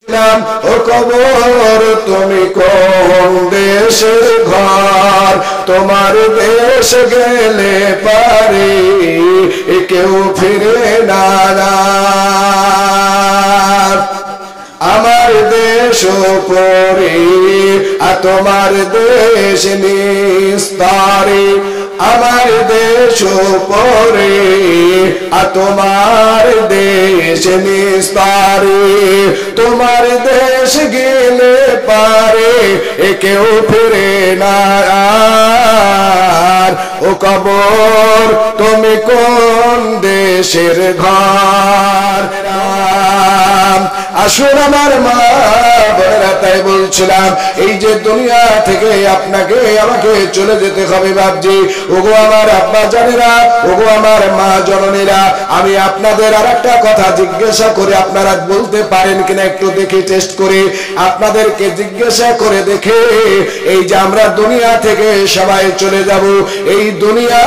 ও কবর তুমি কোন দেশের ঘর, তোমার দেশ গেলে পারে কেউ ফিরে না। আমার দেশ পরে আর তোমার দেশ নিস্তারে, আমার দেশ পরে আর তোমার দেশ নিস্তারে, তোমার দেশ গেলে পারে কেউ ফিরে না। ও কবর তুমি কোন দেশের ঘর। আসুন আমার মা বোনেরা, তাই বলছিলাম এই যে দুনিয়া থেকে আপনাকে আমাকে চলে যেতে হবে বাপজি। ওগো আমার আব্বা জানেরা, ওগো আমার মা জননীরা, আমি আপনাদের আর একটা কথা জিজ্ঞাসা করে আপনারা বলতে পারেন কিনা একটু দেখে টেস্ট করে আপনাদেরকে জিজ্ঞাসা করে দেখে, এই যে আমরা দুনিয়া থেকে সবাই চলে যাব, এই দুনিয়া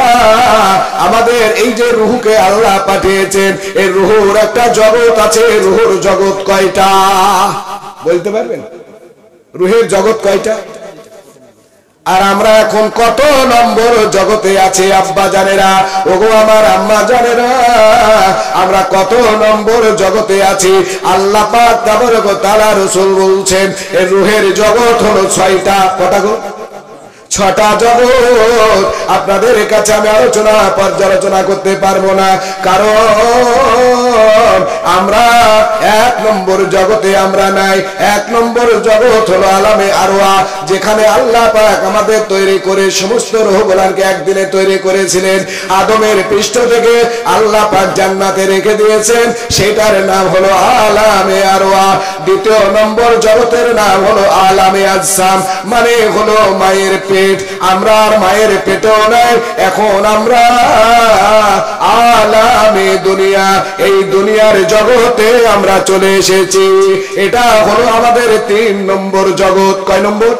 আমাদের এই যে রুহকে আল্লাহ পাঠিয়েছেন, এই রুহুর একটা জগৎ আছে। রুহুর জগৎ কয়টা বলতে পারবেন? রুহের জগৎ কয়টা? আর আমরা এখন কত নম্বর জগতে আছি আব্বা জানেরা, ওগো আমার আম্মা জানেরা, আমরা কত নম্বর জগতে আছি? আল্লাহ পাক তাবারক ওয়া তাআলা রাসূল বলছেন এই রুহের জগৎ হলো 6টা। কটা গো? 6টা জগৎ। আপনাদের কাছে আমি আলোচনা পর্যালোচনা করতে পারবো না, কারণ আমরা 1 নম্বর জগতে আমরা নাই। 1 নম্বর জগৎ হলো আলামে আরওয়া, যেখানে আল্লাহ পাক আমাদের তৈরি করে সমস্ত রূহগুলোকে একদিনে তৈরি করেছিলেন। আদমের পৃষ্ঠ থেকে আল্লাহ পাক জান্নাতে রেখে দিয়েছেন, সেটার নাম হলো আলামে আরওয়া। 2 নম্বর জগতের নাম হলো আলামে আজসাম, মানে হলো মায়ের পেট। আমরা আর মায়ের পেটেও নাই, এখন আমরা আলামে দুনিয়া, এই দুনিয়ার জগতে আমরা চলে এসেছি। এটা হলো আমাদের 3 নম্বর জগৎ। কয় নম্বর?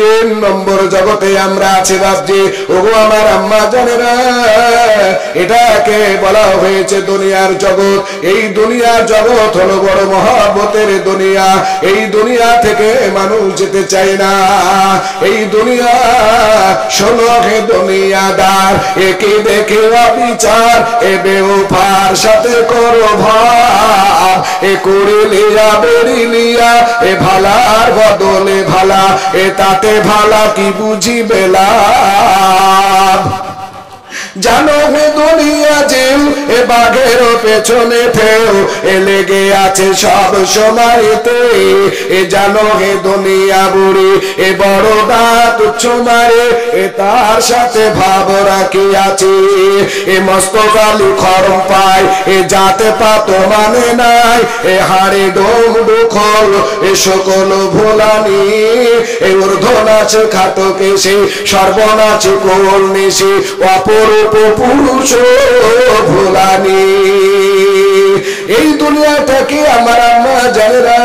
3 নম্বর জগতে আমরা আছি বাপজি। ওগো আমার আম্মা জানেরা, এটাকে বলা হয়েছে দুনিয়ার জগৎ। এই দুনিয়ার জগৎ হলো বড় মহব্বতের দুনিয়া। এই দুনিয়া থেকে মানুষ যেতে চায় না। এই দুনিয়া শোনো হে দুনিয়াদার, একে দেখে অবিচার, এ বেওফার সাথে করো ভাব, এ করে লিয়া বেরিলিয়া, এ ভালার বদলে ভালা, এ তাতে ভালা কি বুঝিবে লাভ। জানো হে দুনিয়া যেও, এ বাঘের পেছনে ঠেও, এ লেগে আছে সব সময়তে। এ জানো হে দুনিয়া বুড়ি, এ বড় দাঁত তুচ্ছ মারে, এ তার সাথে ভাব রাখি আছে। এ মস্ত গালি খরম পায়, এ জাতে পাত মানে নাই, এ হাড়ে ডোম ডুখল, এ সকল ভোলানি, এ ঊর্ধ্বনাছে খাটো কেশে, সর্বনাছে কোল নিশে, অপরূপ পুরুষ ভোলানি। এই দুনিয়াটাকে আমার আম্মা জানেরা,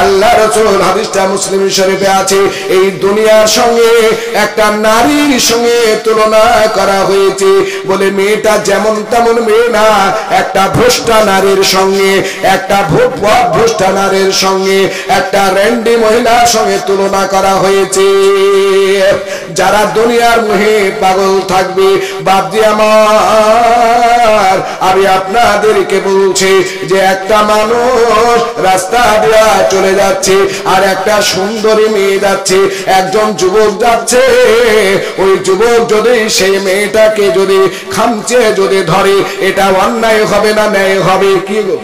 আল্লাহ রাসূল হাদিসটা মুসলিম শরীফে আছে, এই দুনিয়ার সঙ্গে একটা নারীর সঙ্গে তুলনা করা হয়েছে। বলে মেয়েটা যেমন তেমন মেয়ে না, একটা ভ্রষ্টা নারীর সঙ্গে, একটা ভ্রষ্টা নারীর সঙ্গে, একটা র্যান্ডি মহিলার সঙ্গে তুলনা করা হয়েছে। যারা দুনিয়ার মোহে পাগল থাকবে বাপজি আমার, আমি আপনাদেরকে বলছি যে একটা মানুষ রাস্তা দিয়ে চলে যাচ্ছে, আর একটা সুন্দরী মেয়ে যাচ্ছে, একজন যুবক যাচ্ছে। ওই যুবক যদি সেই মেয়েটাকে যদি খামচে যদি ধরে, এটা অন্যায় হবে না ন্যায় হবে? কি গো,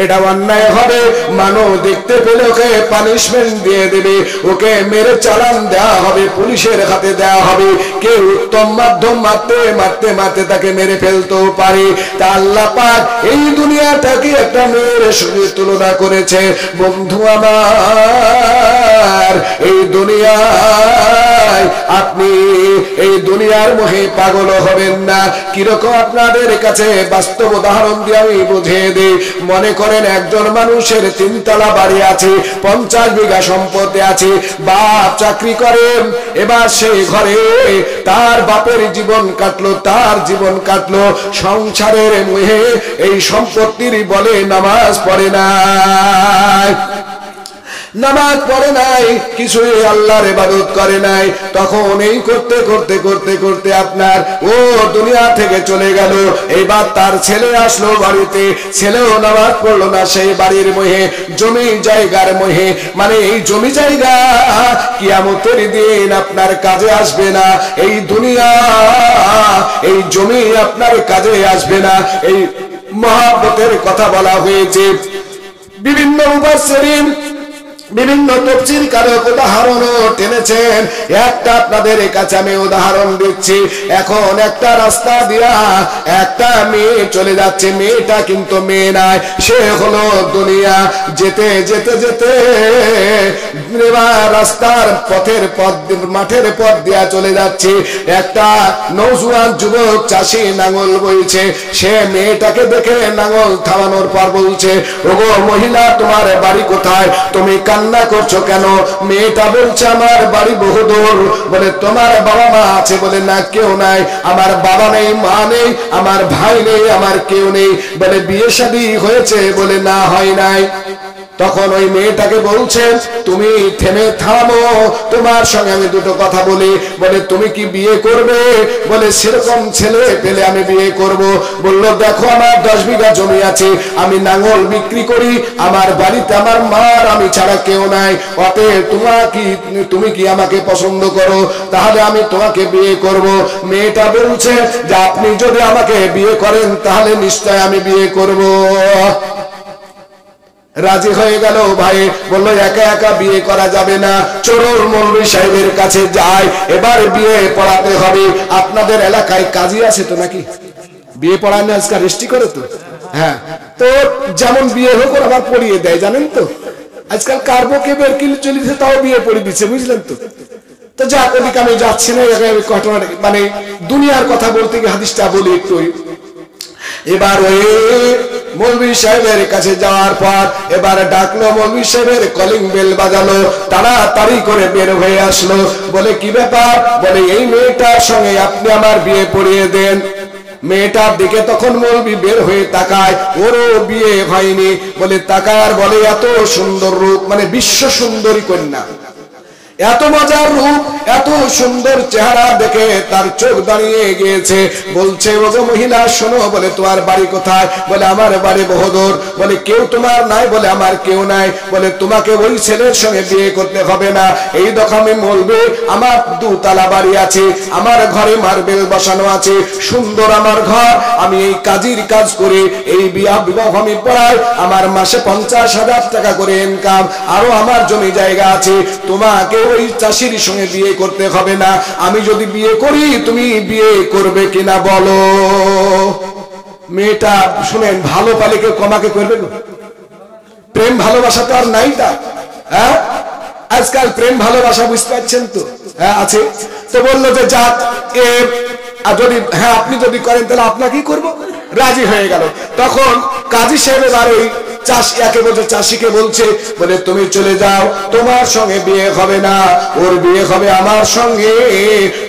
এটা অন্যায় হবে। মানুষ দেখতে পেলে ওকে পানিশমেন্ট দিয়ে দেবে, ওকে মেরে চালান দেওয়া হবে, পুলিশের হাতে দেওয়া হবে। কে উত্তম মাধ্যম মারতে মারতে মারতে তাকে মেরে ফেলতেও পারে। তা আল্লাহ পাক এই দুনিয়াটাকে একটা মেয়ের সঙ্গে তুলনা করেছে। বন্ধু আমার, এই দুনিয়ায় আপনি এই দুনিয়ার মোহে পাগল হবেন না। কিরকম আপনাদের কাছে বাস্তব উদাহরণ দিয়ে আমি বুঝিয়ে দিই। মনে করেন একজন মানুষের 3 তলা বাড়ি আছে, 50 বিঘা সম্পত্তি আছে, বাপ চাকরি করেন। এবার সেই ঘরে তার বাপের জীবন কাটলো, তার জীবন কাটলো সংসারের মোহে, এই সম্পত্তির বলে নামাজ পড়ে না। নামাজ পড়ে নাই, কিছুই আল্লাহর ইবাদত করে নাই, তখন এই করতে করতে করতে করতে আপনার ও দুনিয়া থেকে চলে গেল। এইবার তার ছেলে আসলো বাড়িতে, ছেলেও নামাজ পড়লো না, সেই বাড়ির মোহে, জমি জায়গার মোহে, মানে এই জমি জায়গা কিয়ামতের দিন আপনার কাজে আসবে না, এই দুনিয়া এই জমি আপনার কাজে আসবে না। এই মহাব্বতের কথা বলা হয়েছে। বিভিন্ন মুফাসসিরিন বিভিন্ন তাফসীর কারক উদাহরণও টেনেছেন। একটা আপনাদের কাছে আমি উদাহরণ দিচ্ছি। এখন একটা রাস্তা দিয়া একটা মেয়ে চলে যাচ্ছে, মেয়েটা কিন্তু মেয়ে নয়, সে হলো দুনিয়া। যেতে যেতে যেতে রাস্তার পথের পথ, মাঠের পথ দিয়া চলে যাচ্ছে। একটা নওজোয়ান যুবক চাষি নাঙল বইছে, সে মেয়েটাকে দেখে নাঙল থামানোর পর বলছে, ওগো মহিলা, তোমার বাড়ি কোথায়? তুমি কান্না করছো কেন? মেয়েটা বলছে, আমার বাড়ি বহুদূর। বলে, তোমার বাবা মা আছে? বলে, না, কেউ নাই। আমার বাবা নেই, মা নেই, আমার ভাই নেই, আমার কেউ নেই। বলে, বিয়ে শাদী হয়েছে? বলে, না, হয় নাই। তখন ওই মেয়েটাকে বলছেন, তুমি থেমে থামো, তোমার সঙ্গে আমি দুটো কথা বলি। বলে, তুমি কি বিয়ে করবে? বলে, সেরকম ছেলে পেলে আমি বিয়ে করব। বলল, দেখো, আমার 10 বিঘা জমি আছে, আমি নাঙল বিক্রি করি, আমার বাড়িতে আমার মার আমি ছাড়া কেউ নাই, অতএব তুমি কি আমাকে পছন্দ করো? তাহলে আমি তোমাকে বিয়ে করব। মেয়েটা বলছে যে, আপনি যদি আমাকে বিয়ে করেন তাহলে নিশ্চয় আমি বিয়ে করব। রাজি হয়ে গেল ভাই। বলল, একা একা বিয়ে করা যাবে না, চোরুর মৌলভী সাহেবের কাছে যাই, এবার বিয়ে পড়াতে হবে। আপনাদের এলাকায় কাজী আছে তো নাকি? বিয়ে পড়ানো আজকাল রেস্টি করে তো। হ্যাঁ, তো যেমন বিয়ে হোক আবার পড়িয়ে দেয়, জানেন তো। আজকাল কার্বোকে বের কিল চলিছে, তাও বিয়ে পড়িয়ে দিচ্ছে, বুঝলেন তো। তো যা, ওদিকে আমি যাচ্ছি না, ঘটনা মানে দুনিয়ার কথা বলতে গিয়ে হাদিসটা বলি একটু। এবার ওই মৌলভী সাহেবের কাছে যাওয়ার পর এবার ডাকলো, মৌলভী সাহেবের কলিং বেল বাজালো, তাড়াতাড়ি করে বের হয়ে আসলো। বলে, কি ব্যাপার? বলে, এই মেয়েটার সঙ্গে আপনি আমার বিয়ে পড়িয়ে দেন। মেয়েটার দিকে তখন মৌলভী বের হয়ে তাকায়, ওরও বিয়ে হয়নি। বলে, তাকায় আর বলে, এত সুন্দর রূপ, মানে বিশ্ব সুন্দরী কন্যা, এত মজার রূপ, এত সুন্দর চেহারা দেখে তার চোখ দাঁড়িয়ে গিয়েছে। বলছে, ওগো মহিলা, শোনো। বলে, তোমার বাড়ি কোথায়? বলে, আমার বাড়ি বহুদূর। বলে, কেউ তোমার নাই? বলে, আমার কেউ নাই। বলে, তোমাকে ওই ছেলের সঙ্গে বিয়ে করতে হবে না। এই দেখো, আমি বলবে, আমার 2 তালা বাড়ি আছে, আমার ঘরে মার্বেল বসানো আছে, সুন্দর আমার ঘর, আমি এই কাজীর কাজ করে এই বিবাহ আমি পড়াই, আমার মাসে 50,000 টাকা করে ইনকাম, আরো আমার জমি জায়গা আছে, তোমাকে ওই চাষির সঙ্গে বিয়ে করতে হবে না। আমি যদি বিয়ে করি, তুমি বিয়ে করবে কিনা বলো? মেয়েটা শুনেন, ভালো পালিকে কমাকে করবে, প্রেম ভালোবাসা তো আর নাই তা। হ্যাঁ, আজকাল প্রেম ভালোবাসা বুঝতে পারছেন তো। হ্যাঁ, আছে। তো বললো যে, যাক, যদি হ্যাঁ আপনি যদি করেন তাহলে আপনাকেই করবো। রাজি হয়ে গেল। তখন কাজী সাহেব আর ওই চাষিকে বলছে, বলে, তুমি চলে যাও, তোমার সঙ্গে বিয়ে হবে না, ওর বিয়ে হবে আমার সঙ্গে,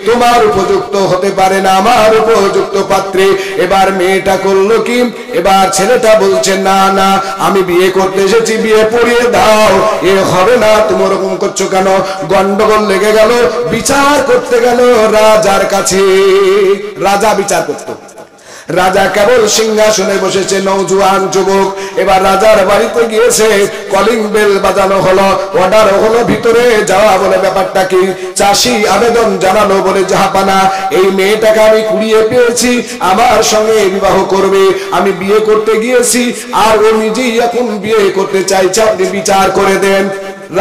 তোমার উপযুক্ত হতে পারে না, আমার উপযুক্ত পাত্রে। এবার মেয়েটা করলো কি, এবার ছেলেটা বলছে, না না, আমি বিয়ে করতে এসেছি, বিয়ে পড়িয়ে দাও, এ হবে না, তুমি ওরকম করছো কেন? গন্ডগোল লেগে গেল, বিচার করতে গেল রাজার কাছে। রাজা বিচার করতো। রাজা কেবল সিংহাসনে বসেছে, নওজোয়ান যুবক। এবার রাজার বাড়িতে গিয়েছে, কলিং বেল বাজানো হলো, অর্ডার হলো ভিতরে যাওয়া। বলে, ব্যাপারটা কি? চাষি আবেদন জানালো, বলে, জাহাপানা, এই মেয়েটাকে আমি কুড়িয়ে পেয়েছি, আমার সঙ্গে বিবাহ করবে। আমি বিয়ে করতে গিয়েছি, আর ও নিজেই এখন বিয়ে করতে চাইছে, আপনি বিচার করে দেন।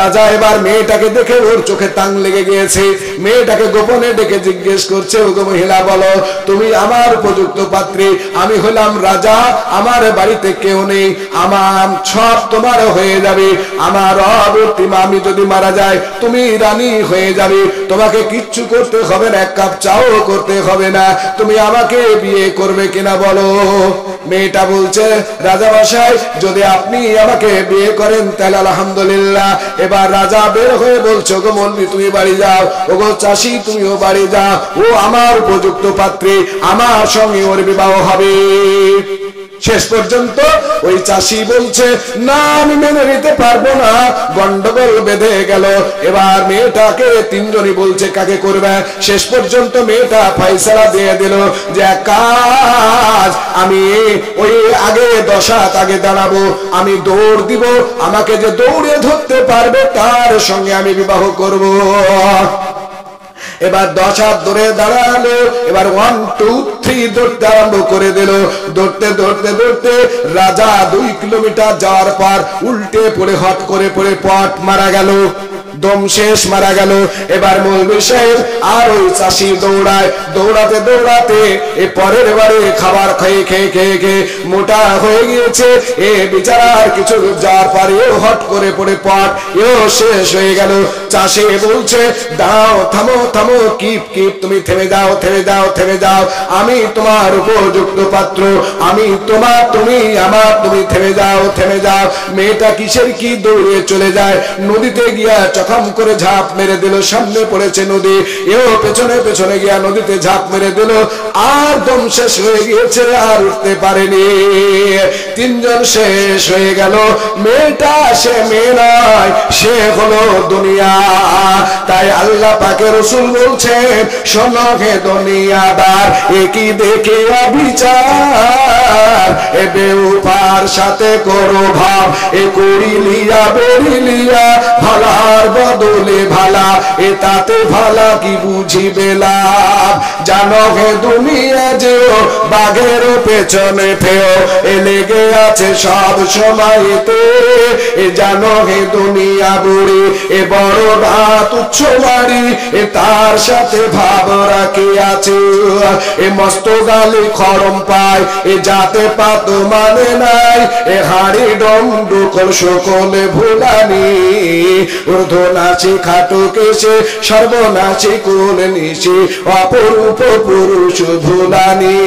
রাজা এবার মেয়েটাকে দেখে ওর চোখে তাং লেগে গিয়েছে। মেয়েটাকে গোপনে ডেকে জিজ্ঞেস করছে, ওগো মহিলা, বলো, তুমি আমার উপযুক্ত পাত্রী, আমি হলাম রাজা, আমার বাড়িতে কেউ নেই, আমার সব তোমার হয়ে যাবে, আমার অবর্তিমা, আমি যদি মারা যাই তুমি রানী হয়ে যাবে, তোমাকে কিচ্ছু করতে হবে না, 1 কাপ চাও করতে হবে না, তুমি আমাকে বিয়ে করবে কিনা বলো? মেয়েটা বলছে, রাজা মশাই, যদি আপনি আমাকে বিয়ে করেন তাহলে আলহামদুলিল্লাহ। এবার রাজা বের হয়ে বলছে, ওগো মন্ত্রী, তুমি বাড়ি যাও, ওগো চাষি, তুমিও বাড়ি যাও, ও আমার উপযুক্ত পাত্রী, আমার সঙ্গে ওর বিবাহ হবে। শেষ পর্যন্ত ওই চাষি বলছে না আমি মেনে নিতে পারবো না, গন্ডগোল বেঁধে গেল। এবার মেয়েটাকে তিনজনই বলছে কাকে করবে। শেষ পর্যন্ত মেয়েটা ফয়সালা দিয়ে দিল যে কাজ আমি ওই আগে 10 হাত আগে দাঁড়াবো, আমি দৌড় দিব, আমাকে যে দৌড়ে ধরতে পারবে তার সঙ্গে আমি বিবাহ করব। এবার 10 হাত ধরে দাঁড়ালো, এবার 1 2 3 দৌড়তে আরম্ভ করে দিল। দৌড়তে দৌড়তে দৌড়তে রাজা 2 কিলোমিটার যাওয়ার পর উল্টে পড়ে হট করে পড়ে পট মারা গেল, দম শেষ মারা গেল। এবার মৌলভী সাহেব আর ওই চাষি দৌড়ায়, দৌড়াতে দৌড়াতে এ পরের বারে খাবার খেয়ে খেয়ে খেয়ে খেয়ে মোটা হয়ে গিয়েছে। এ বিচারার কিছু যাওয়ার পরে হট করে পড়ে পট এও শেষ হয়ে গেল। চাষি বলছে দাও থামো থামো, কিপ কিপ, তুমি থেমে যাও থেমে যাও থেমে যাও, আমি তোমার উপযুক্ত পাত্র, আমি তোমার তুমি আমার, তুমি থেমে যাও থেমে যাও। মেয়েটা কিসের কি দৌড়ে চলে যায়, নদীতে গিয়া চখম করে ঝাঁপ মেরে দিল, সামনে পড়েছে নদী, এও পেছনে পেছনে গিয়া নদীতে ঝাঁপ মেরে দিল, আর দম শেষ হয়ে গিয়েছে, আর উঠতে পারেনি। তিনজন শেষ হয়ে গেল। মেয়েটা সে মেয়ে নয়, সে হলো দুনিয়া। তাই আল্লাহ পাকের রাসূল বলছেন শোনো হে দুনিয়াদার, একই দেখে অবিচার, এ বেউফার সাথে করো ভাব, এ করিলিয়া বেরিলিয়া ভালার বদলে ভালা, এ তাতে ভালা কি বুঝিবে লাভ। জানো হে দুনিয়া যেও বাঘের পেছনে ফেও, এ লেগে আছে সব সময়তে। এ জানো হে দুনিয়া বুড়ি, এ বড় রাত উচ্চ বাড়ি, এ তার সাথে ভাব রাখি আছে। এ মস্ত গালি খরম পায়, এ জাতে পাত মানে নাই, এ হাড়ি ডমডুকল সকলে ভুলানি, ঊর্ধ্বনাসী খাটো কেশে সর্বনাশী কুল নিশি, অপরূপ পুরুষ ভুলানি।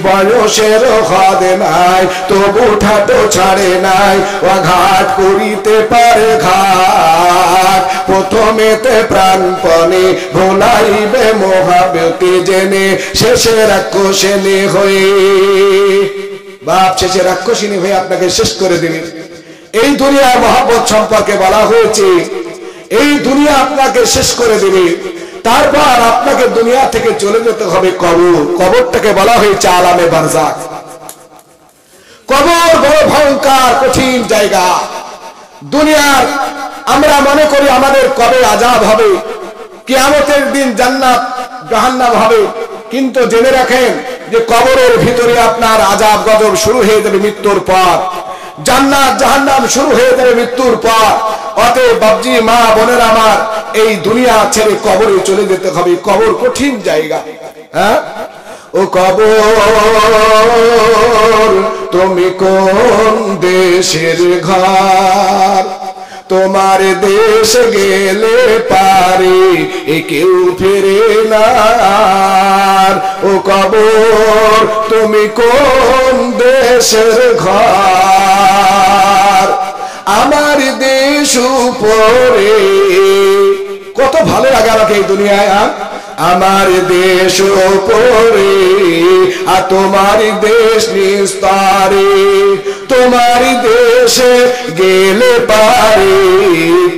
বয়সের হদ নাই তবু ঠাটো ছাড়ে নাই, অঘাট করিতে পারে ঘাট, প্রথমেতে প্রাণপণে ভোলাইবে মহাব্যতি জেনে, শেষে রাক্ষসিনী হয়ে বাপ শেষে রাক্ষসিনী হয়ে আপনাকে শেষ করে দিবে। এই দুনিয়ার মহব্বত সম্পর্কে বলা হয়েছে এই দুনিয়া আপনাকে শেষ করে দিবে, তারপর আপনাকে দুনিয়া থেকে চলে যেতে হবে কবর। কবরটাকে বলা হয়েছে আলামে বারজাখ। কবর বড় ভয়ঙ্কর কঠিন জায়গা। দুনিয়ার আমরা মনে করি আমাদের কবে আযাব হবে, কিয়ামতের দিন জান্নাত জাহান্নাম হবে, কিন্তু জেনে রাখেন যে কবরের ভিতরে আপনার আযাব গজব শুরু হয়ে যাবে মৃত্যুর পর, জান্নাত জাহান্নাম শুরু হয়ে যাবে মৃত্যুর পর। অতএব বাবজি মা বোনের আমার, এই দুনিয়া ছেড়ে কবরে চলে যেতে হবে। কবর কঠিন জায়গা। হ্যাঁ ও কবর তুমি কোন দেশের ঘর, তোমার দেশ গেলে পারে এ কেউ ফিরে না। ও কবর তুমি কোন দেশের ঘর, আমার দেশ উপরে। কত ভালো লাগে আমাকে এই দুনিয়ায়। আমার দেশ উপরে আর তোমার দেশ নিস্তারে, তোমার দেশে গেলে পারে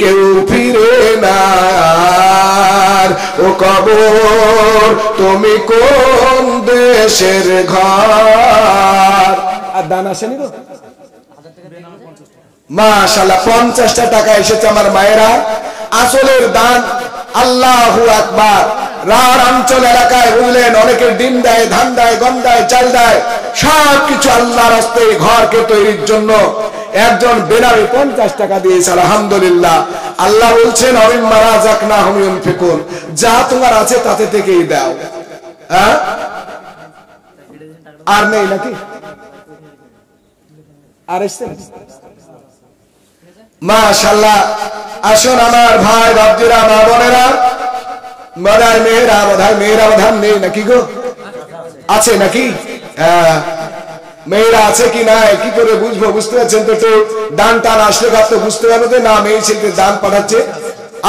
কেউ ফিরে না। ও কবর তুমি কোন দেশের ঘর। আর দান আসেনি গো মাশাআল্লাহ, 50টা টাকা এসেছে আমার মায়েরা। আসলের দান। আল্লাহু আকবার। রার অঞ্চল এলাকায় বুঝলেন অনেকের ডিম দেয়, ধান দেয়, গম দেয়, চাল দেয়, সবকিছু আল্লাহর রাস্তে ঘরকে তৈরির জন্য একজন বেনামী 50 টাকা দিয়েছে। আলহামদুলিল্লাহ। আল্লাহ বলছেন অমিম্মা রাযাকনাহুম ইউনফিকুন, যা তোমার আছে তাতে থেকেই দাও। হ্যাঁ আর নেই নাকি? আর এসছে মাশাআল্লাহ। আসুন আমার ভাই বাবজিরা মা বোনেরা, বোধহয় মেয়েরা বোধহয় নেই নাকি গো? আছে নাকি? হ্যাঁ মেয়েরা আছে কি নাই কি করে বুঝবো? বুঝতে পারছেন তো? একটু দান টান আসলে তো বুঝতে পারবো যে না মেয়ে ছেলেকে দান পাঠাচ্ছে।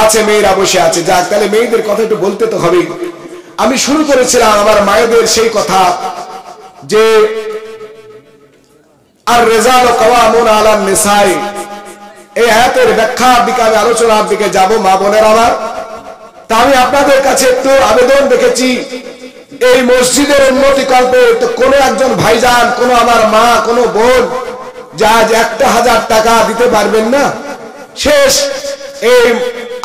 আছে মেয়েরা বসে আছে, যাক তাহলে মেয়েদের কথা একটু বলতে তো হবে। আমি শুরু করেছিলাম আমার মায়েদের সেই কথা যে আর রিজালু কাওয়ামুনা আলান নিসাই, এই আয়াতের ব্যাখ্যার দিকে আমি আলোচনার দিকে যাব মা বোনের আমার। তা আমি আপনাদের কাছে একটু আবেদন রেখেছি, এই মসজিদের উন্নতি কল্পে তো কোনো একজন ভাইজান, কোনো আমার মা, কোনো বোন যা আজ 1,000 টাকা দিতে পারবেন না, শেষ এই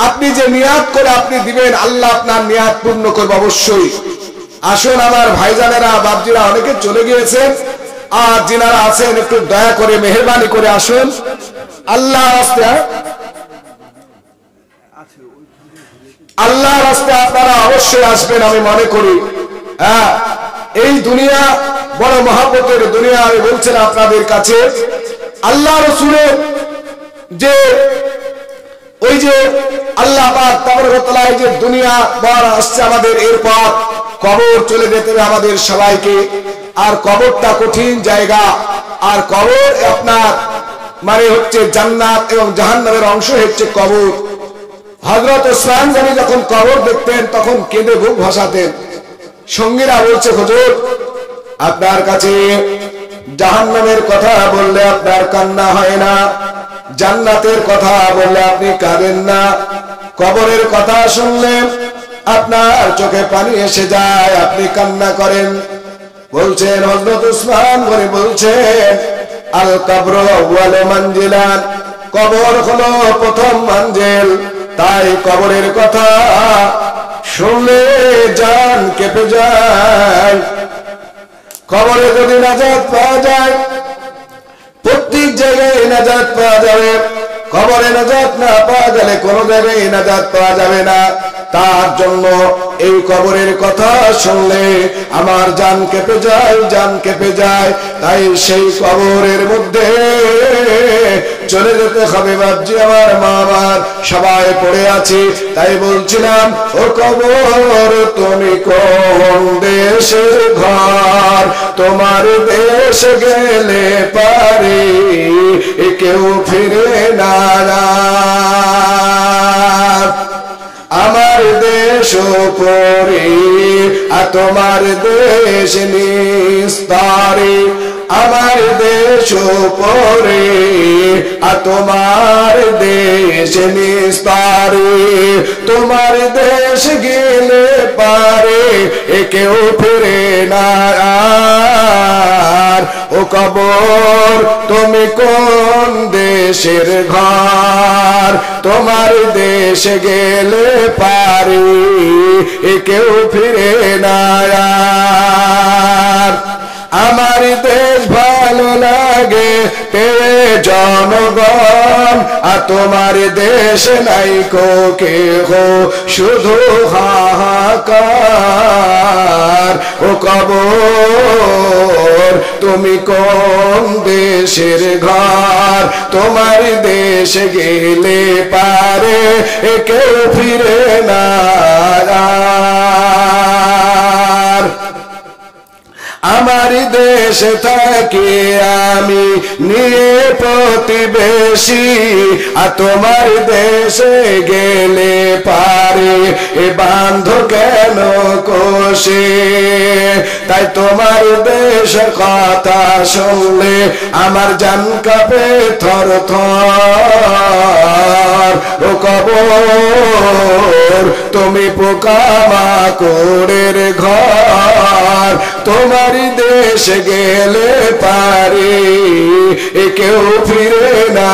আপনি যে নিয়াত করে আপনি দিবেন, আল্লাহ আপনার নিয়াত পূর্ণ করবে অবশ্যই। আসুন আমার ভাইজানেরা, বাপজিরা অনেকে চলে গিয়েছেন, আর যিনারা আছেন একটু দয়া করে মেহেরবানি করে আসুন। আল্লাহ রাস্তায়, আল্লাহ রাস্তায় আপনারা অবশ্যই আসবেন আমি মনে করি। হ্যাঁ, এই দুনিয়া বড় মহব্বতের দুনিয়া। আমি বলছেন আপনাদের কাছে, আল্লাহ রাসূলের যে ওই যে আল্লাহ পাক তাবারক ওয়া তাআলা যে দুনিয়া বড় আসছে আমাদের, এরপর কবর চলে যেতে হবে আমাদের সবাইকে। আর কবরটা কঠিন জায়গা, আর কবর আপনার মানে হচ্ছে জান্নাত এবং জাহান্নামের অংশ হচ্ছে কবর। হযরত ওসমান গনি যখন কবর দেখতেন তখন কেঁদে বুক ভাসাতেন। সঙ্গীরা বলছে, হুজুর আপনার কাছে জাহান্নামের কথা বললে আপনার কান্না হয় না, জান্নাতের কথা বললে আপনি কাঁদেন না, কবরের কথা শুনলে আপনার চোখে পানি এসে যায়, আপনি কান্না করেন। বলছেন হযরত ওসমান গনি বলছেন, আল কবর আউয়ালু মানজিলান, কবর হলো প্রথম মঞ্জিল। তাই কবরের কথা শুনলে জান কেঁপে যায়। কবরে যদি নাজাত পাওয়া যায়, প্রত্যেক জায়গায় নাজাত পাওয়া যাবে। কবরে নাজাত না পাওয়া গেলে কোনো জায়গায় নাজাত পাওয়া যাবে না। তার জন্য এই কবরের কথা শুনলে আমার জান কেঁপে যায়, জান কেঁপে যায়। তাই সেই কবরের মধ্যে চলে যেতে হবে। বাপজি আমার, মা আমার, সবাই পড়ে আছি। তাই বলছিলাম, ও কবর তুমি কোন দেশের ঘর, তোমার দেশ গেলে পারে কেউ ফিরে না। আমার দেশ পরে আর তোমার দেশ নিস্তারে, আমার দেশ পরে আর তোমার দেশ নিস্তারে, তোমার দেশ গেলে পারে কেউ ফিরে না। ও কবর তুমি কোন দেশের ঘর, তোমার দেশ গেলে পারে কেউ ফিরে না। আমার দেশ ভালো লাগে পেয়ে জনগণ, আর তোমার দেশ নাই কো কেহ শুধু হাহাকার। ও কবর তুমি কোন দেশের ঘর, তোমার দেশ গেলে পারে কেউ ফিরে না। আমার দেশ থেকে আমি নিয়ে প্রতিবেশী, আর তোমার দেশে গেলে পারে বান্ধ কেন কোষে। তাই তোমার দেশের কথা শুনলে আমার জান কাঁপে থর থর। ও কবর তুমি পোকামাকড়ের ঘর, তোমার দেশ গেলে পারে কেউ ফিরে না।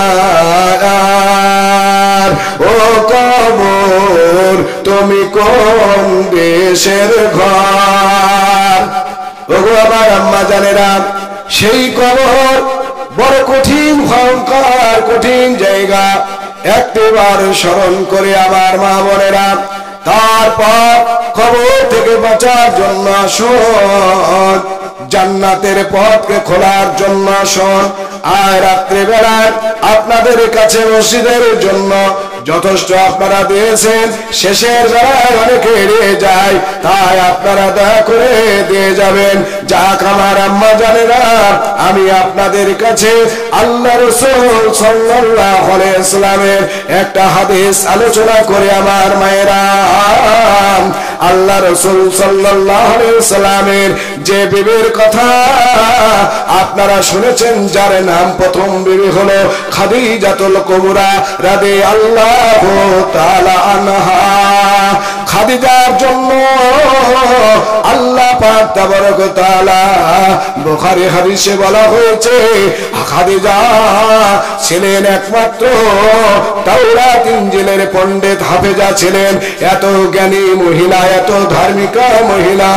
ও কবর তুমি কোন দেশের ঘর। ও আমার আম্মা জানেরা, সেই কবর বড় কঠিন, ভয়ঙ্কর কঠিন জায়গা। একটিবার স্মরণ করে আমার মা বোনেরা, তারপর কবর থেকে বাঁচার জন্য আসুন, জান্নাতের পথকে খোলার জন্য আসুন। আর রাত্রে বেলায় আপনাদের কাছে মসজিদের জন্য যথেষ্ট আপনারা দিয়েছেন, শেষের বেলায় অনেকে এড়িয়ে যায়, তাই আপনারা দয়া করে দিয়ে যাবেন। যাক আমার আম্মা জানেরা, আমি আপনাদের কাছে আল্লাহ রাসূল সাল্লাল্লাহু আলাইহি ওয়াসাল্লামের একটা হাদিস আলোচনা করে আমার মায়েরা, আল্লাহ রাসূল সাল্লাল্লাহু আলাইহি ওয়াসাল্লামের যে বিবির কথা আপনারা শুনেছেন, যার নাম প্রথম বিবি হলো খাদিজাতুল কুবরা রাদিয়াল্লাহু তাআলা আনহা। খাদিজার জন্য আল্লাহ পাক তাবারক ওয়া তাআলা বুখারী হাদিসে বলা হয়েছে, খাদিজা ছিলেন একমাত্র তাওরাত ইনজিলের পণ্ডিত, হাফেজা ছিলেন, এত জ্ঞানী মহিলা, এত ধার্মিকা মহিলা।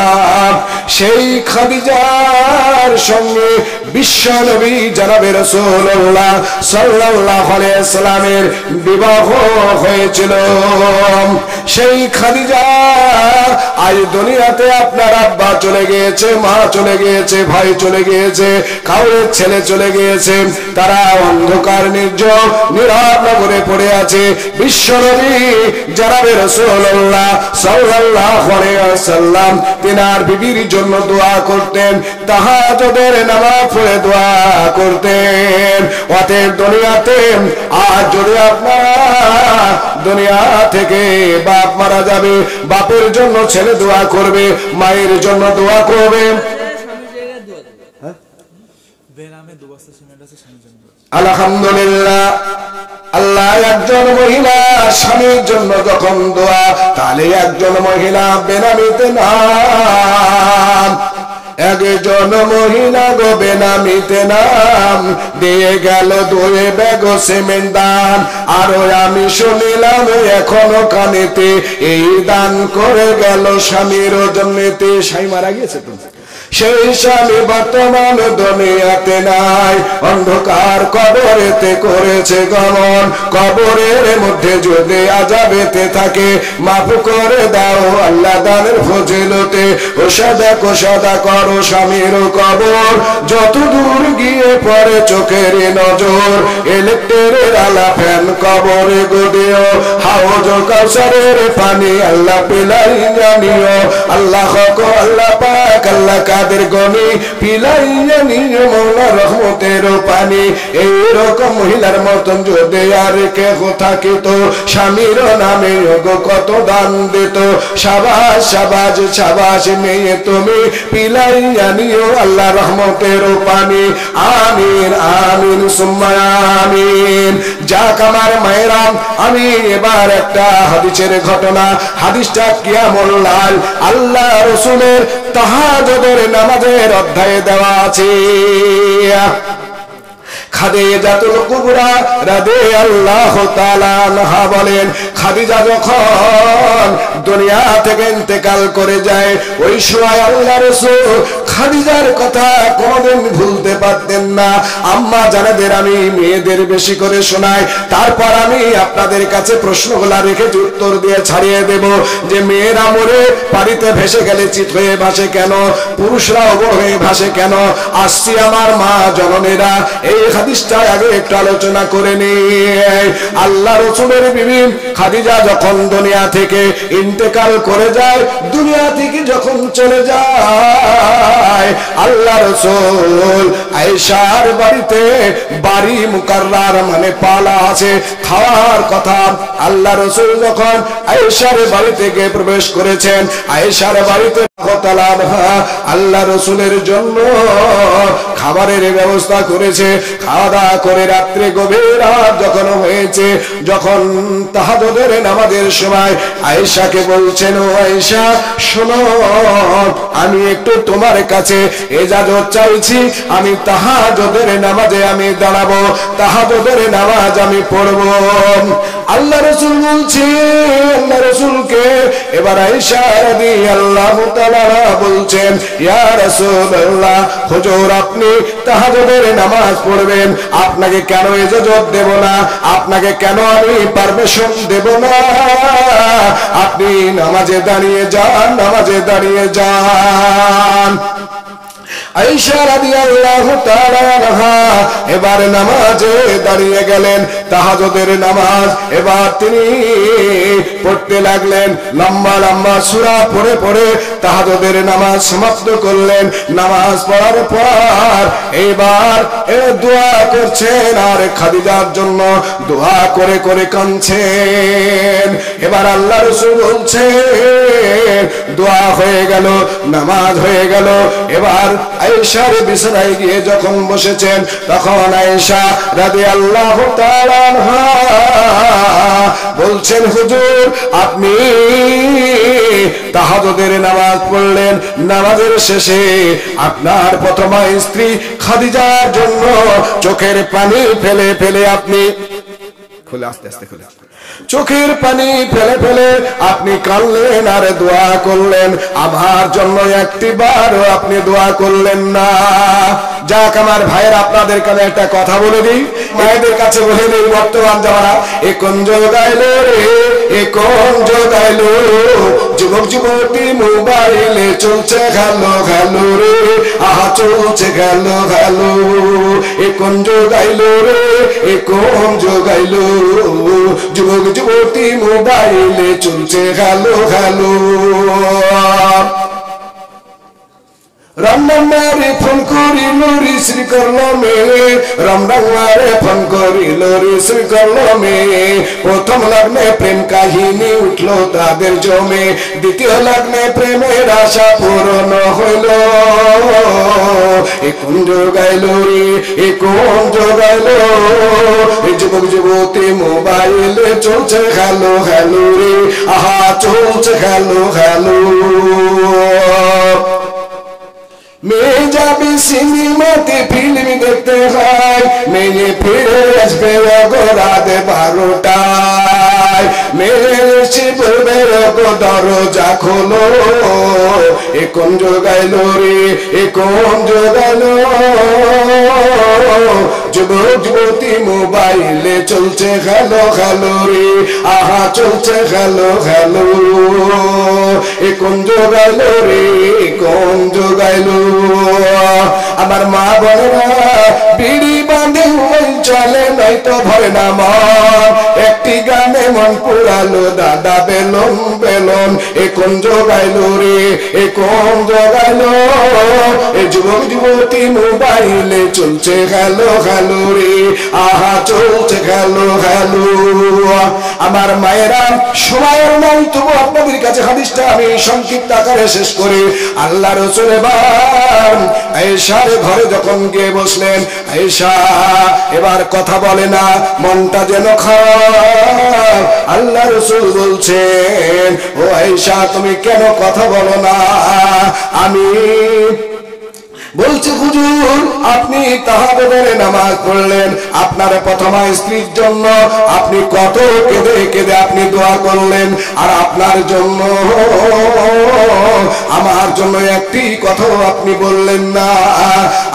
সেই খাদিজার সঙ্গে বিশ্ব নবী জনাবে রাসূলুল্লাহ সাল্লাল্লাহু আলাইহি ওয়াসাল্লামের বিবাহ হয়েছিল। সেই খাদিজা আজ দুনিয়াতে আপনার আব্বা চলে গিয়েছে, মা চলে গিয়েছে, ভাই চলে গিয়েছে, কাউরের ছেলে চলে গিয়েছে, তারা অন্ধকার নির্জন নীরব নগরে পড়ে আছে। বিশ্ব নবী জনাবে রাসূলুল্লাহ সাল্লাল্লাহু আলাইহি ওয়াসাল্লাম তিনার বিবির জন্য দোয়া করতেন, তাহাজ্জুদের নামাজ পড়ে দোয়া করতেন। অতএব দুনিয়াতে আজ যদি আপনারা দুনিয়া থেকে বাপ মারা যাবে, বাপের জন্য ছেলে দোয়া করবে, মায়ের জন্য দোয়া করবে। আলহামদুলিল্লাহ, আল্লাহ একজন মহিলা স্বামীর জন্য যখন দোয়া, তাহলে একজন মহিলা বেনামিতে নাম, একজন মহিলা গো বেনামিতে নাম দিয়ে গেল 2 ব্যাগ সিমেন্ট দান। আরো আমি শুনিলাম এখনো কানেতে এই দান করে গেল স্বামীর জন্যতে। স্বামী মারা গিয়েছে তো, সেই স্বামী বর্তমান দুনিয়াতে নাই, অন্ধকার কবরেতে করেছে গমন। কবরের মধ্যে যদি আযাবেতে থাকে, মাফ করে দাও আল্লাহ দানের ফজিলতে। ও সদা করো স্বামীর কবর, যত দূর গিয়ে পড়ে চোখের নজর, ইলেকট্রিকের আলা ফ্যান কবরে গদিও, হাউজ কাউসারের পানি আল্লাহ পিলাই জানিও। আল্লাহ কো আল্লাহ পাক আল্লাহ কাদের গনি পিলাইয়া নিয়ে মৌলা রহমতের পানি। এইরকম মহিলার মতন যদি আর কেহ থাকিত, স্বামীর নামে কত দান দিত। সাবাস সাবাস সাবাস মেয়ে তুমি পিলাইয়া নিও আল্লাহ রহমতের পানি। আমিন আমিন সুম্মা আমিন। যাক আমার মায়েরা, আমি এবার একটা হাদিসের ঘটনা, হাদিসটা কিয়ামুল লাইল আল্লাহ রাসূলের তাহাজ্জুদের নামাজের অধ্যায়ে দেওয়া আছে। খাদিজাতুল কুবরা রাদিয়াল্লাহু তাআলা আনহা বলেন, খাদিজা যখন দুনিয়া থেকে ইন্তেকাল করে যায়, ওই সময় আল্লাহ রাসূল খাদিজার কথা কোনদিন ভুলতে পারতেন না। আম্মা জানেদের আমি মেয়েদের বেশি করে শোনাই, তারপর আমি আপনাদের কাছে প্রশ্নগুলা রেখে উত্তর দিয়ে ছাড়িয়ে দেব যে মেয়েরা মরে পানিতে ভেসে গেলে চিত হয়ে ভাসে কেন, পুরুষরা অবর হয়ে ভাসে কেন। আসছি আমার মা জননীরা, এই হাদিসটা আগে একটু আলোচনা করে নিই। আল্লাহ রাসূলের বিবি খাদিজা যখন দুনিয়া থেকে ইন্তেকাল করে যায়, দুনিয়া থেকে যখন চলে যায়, আল্লাহ রাসূল আয়েশার বাড়িতে, বাড়ি মুকাররার মানে পালা আছে, খাওয়ার কথা। আল্লাহ রাসূল যখন আয়েশার বাড়িতে গিয়ে প্রবেশ করেছেন, আয়েশার বাড়িতে আল্লাহ রাসূলের জন্য খাবারের ব্যবস্থা করেছে। খাওয়া দাওয়া করে রাত্রে গভীর রাত যখন হয়েছে, যখন তাহাজ্জুদের নামাজের সময় আয়েশাকে বলছেন, ও আয়েশা শোনো, আমি একটু তোমার কাছে ইজাজত চাইছি, আমি তাহাজ্জুদের নামাজে আমি দাঁড়াবো, তাহাজ্জুদের নামাজ আমি পড়বো। আল্লাহ রাসূল বলছেন, আল্লাহ রাসূলকে এবার আয়েশা রাদিয়াল্লাহু তাআলা বলছেন, ইয়া রাসূলুল্লাহ, হুজুর আপনি তাহাজ্জুদের নামাজ পড়বেন, আপনাকে কেন ইজাজত দেব না, আপনাকে কেন আমি পারমিশন দেব না, আপনি নামাজে দাঁড়িয়ে যান, নামাজে দাঁড়িয়ে যান। আয়েশা রাদিয়াল্লাহু তাআলা আনহা এবার নামাজে দাঁড়িয়ে গেলেন, তাহাজ্জুদের নামাজ এবার তিনি পড়তে লাগলেন। লম্বা লম্বা সূরা পড়ে পড়ে তাহাজ্জুদের নামাজ সমাপ্ত করলেন। নামাজ পড়ার পর এবার দোয়া করছেন আর খাদিজার জন্য দোয়া করে করে কাঁদছেন। এবার আল্লাহ রাসূল বলছেন দোয়া হয়ে গেল, নামাজ হয়ে গেল। এবার আয়েশার বিছানায় গিয়ে যখন বসেছেন তখন আয়েশা রাদিয়াল্লাহু তাআলা আনহা বলছেন হুজুর আপনি তাহাজ্জুদের নামাজ পড়লেন, নামাজের শেষে আপনার প্রথমা স্ত্রী খাদিজার জন্য চোখের পানি ফেলে ফেলে আপনি খুলে আস্তে আস্তে খুলে চোখের পানি ফেলে ফেলে আপনি কাঁদলেন আর দোয়া করলেন, আমার জন্য একটিবারও আপনি দোয়া করলেন না। যাক আমার ভাইয়ের আপনাদের কাছে একটা কথা বলে দিই, মায়েদের কাছে বলে দিই, বর্তমান জামানা এ কোন জোগাইলো রে, এ কোন জোগাইলো, যুবক যুবতী মোবাইলে চলছে গেলো গেলো রে, আহা চলছে গেলো গেলো, এ কোন জোগাইলো রে, এ কোন জোগাইলো, যুবক যুবতী মোবাইলে চলছে গেলো গেলো। রামনামারে ফোন করিল রিসিভ করলো মেয়ে, রামনামারে ফোন করিল রিসিভ করলো মেয়ে। প্রথম লগ্নে প্রেম কাহিনী উঠলো তাদের জমে, দ্বিতীয় লগ্নে প্রেমের আশা পূরণ হইল। এ কোন জোগাইল রে, এ কোন জোগাইল, এই যুবক যুবতী মোবাইলে চলছে হ্যালো হ্যালো রে, আহা চলছে হ্যালো হ্যালো। মেয়ে যাবে সিনেমাতে ফিল্ম দেখতে হয়, মেয়ে ফিরে আসবে রাত 12টায়, মেয়ে এসে বলবে দরজা খোলো, এ কোন জোগাইল রে, এ কোন জোগাইল, যুবক যুবতী মোবাইলে চলছে হ্যালো হ্যালো রে, আহা চলছে হ্যালো হ্যালো, এ কোন জোগাইল রে, কোন জোগাইল। আমার মা বোনেরা বিড়ি বাঁধে চলে নয়তো ভরে না মন, একটি গানে মন পুরালো দাদা বেলন বেলন, এ কোন জোগাইল রে, এ কোন জোগাইল, এ যুবক যুবতী মোবাইলে চলছে হ্যালো হ্যালো রে, আহা চলছে হ্যালো হ্যালো। আমার মায়েরা সময়ের নাই, তবু আপনাদের কাছে হাদিসটা আমি সংক্ষিপ্ত আকারে শেষ করি। আল্লাহ রাসূল এবার আয়েশার ঘরে যখন গিয়ে বসলেন, আয়েশা এবার কথা বলে না, মনটা যেন খারাপ। আল্লাহ রাসূল বলছেন ও আয়েশা তুমি কেন কথা বলো না? আমি বলছে হুজুর আপনি তাহাজ্জুদের নামাজ পড়লেন, আপনার প্রথমা স্ত্রীর জন্য আপনি কত কেঁদে কেঁদে আপনি দোয়া করলেন, আর আপনার জন্য আমার জন্য একটি কথাও আপনি বললেন না।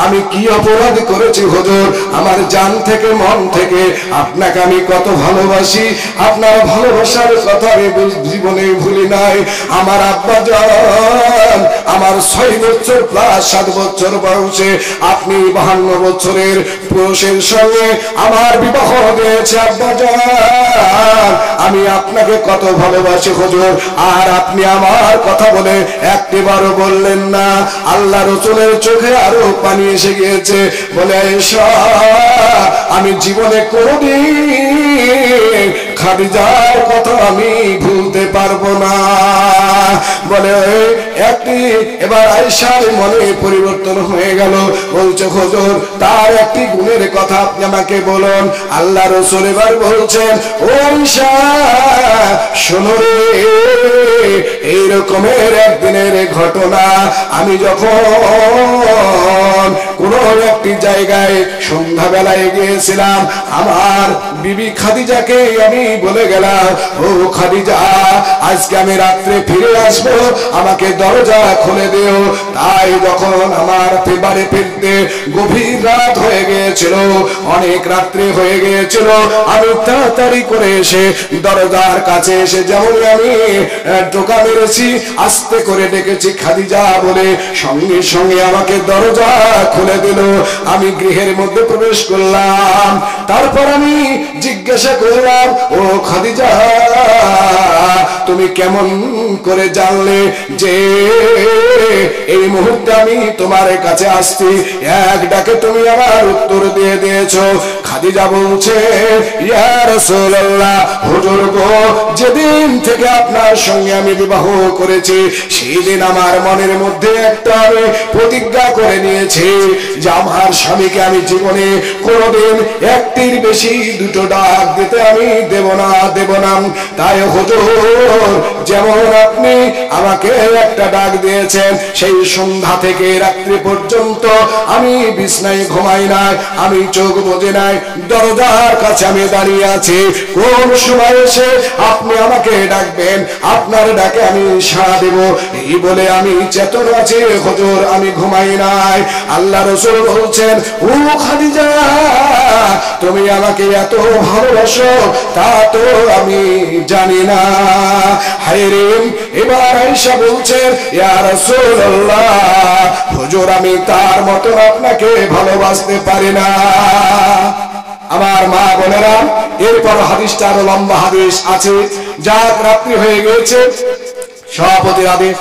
আমি কি অপরাধ করেছি হুজুর? আমার জান থেকে মন থেকে আপনাকে আমি কত ভালোবাসি, আপনার ভালোবাসার কথা আমি জীবনে ভুলি নাই। আমার আব্বা জান আমার 6 বছর প্লাস 7 বছর বয়সে আপনি 52 বছরের পুরুষের সঙ্গে আমার বিবাহ দিয়েছে আব্বা জান, আমি আপনাকে কত ভালোবাসি হুজুর, আর আপনি আমার কথা বলে একটিবারও বললেন না। আল্লাহ রাসূলের চোখে আরো পানি এসে গিয়েছে, বলে আয়েশা আমি জীবনে কোনদিন খাদিজার কথা আমি ভুলতে পারবো না। বলে একটি এবার আয়েশার মনে পরিবর্তন হয়ে গেল, বলছে হুজুর তার একটি গুণের কথা আপনি আমাকে বলুন। আল্লাহ রাসূল এবার বলছেন ও আয়েশা শোনো রে, এই রকমের একদিনের ঘটনা, আমি যখন কোন একটি জায়গায় সন্ধ্যাবেলায় গিয়েছিলাম, আমার বিবি খাদিজাকে আমি বলে গেলাম ও খাদিজা আজকে আমি রাত্রে ফিরে আসবো, আমাকে দরজা খুলে দিও। তাই যখন আমার বাড়ি ফিরতে গভীর রাত হয়ে গিয়েছিল, অনেক রাত্রি হয়ে গিয়েছিল, আমি তাড়াতাড়ি করে এসে দরজার কাছে এসে যেমন আমি টোকা মেরেছি, আস্তে করে ডেকেছি খাদিজা বলে, সঙ্গে সঙ্গে আমাকে দরজা খুলে দিল। আমি গৃহের মধ্যে প্রবেশ করলাম। তারপর আমি জিজ্ঞাসা করলাম, ও খাদিজা, তুমি কেমন করে জানলে যে এই মুহূর্তে আমি তোমার কাছে আসছি? এক ডাকে তুমি আমার উত্তর দিয়ে দিয়েছো। খাদিজা বলছে, ইয়া রাসূলুল্লাহ, হুজুর গো, যেদিন থেকে আপনার সঙ্গে আমি বিবাহ করেছি সেই দিন আমার মনের মধ্যে একটা আমি প্রতিজ্ঞা করে নিয়েছি যে আমার স্বামীকে আমি জীবনে কোনোদিন একটির বেশি দুটো ডাক দিতে আমি দেব না। তাই হুজুর, যেমন আপনি আমাকে একটা ডাক দিয়েছেন, সেই সন্ধ্যা থেকে রাত্রি পর্যন্ত আমি বিছনায় ঘুমাই নাই, আমি চোখ বুজে নাই, দরজার কাছে আমি দাঁড়িয়ে আছি। কোন সময় এসে আপনি আমাকে ডাকবেন, আপনার ডাকে আমি সাড়া দেব, এই বলে আমি চেতন আছি হুজুর, আমি ঘুমাই নাই। আল্লাহ রাসূল বলছেন, ও খাদিজা, তুমি আমাকে এত ভালোবাসো তা তো আমি জানি না। হায়রে, এবার আয়েশা বলছেন, ইয়া রাসূলুল্লাহ, হুজুর, আমি তার মতো আপনাকে ভালোবাসতে পারি না। আমার মা বোনেরা, এরপর হাদিসটা আরো লম্বা হাদিস আছে। যা রাত্রি হয়ে গিয়েছে, সভাপতির আদেশ।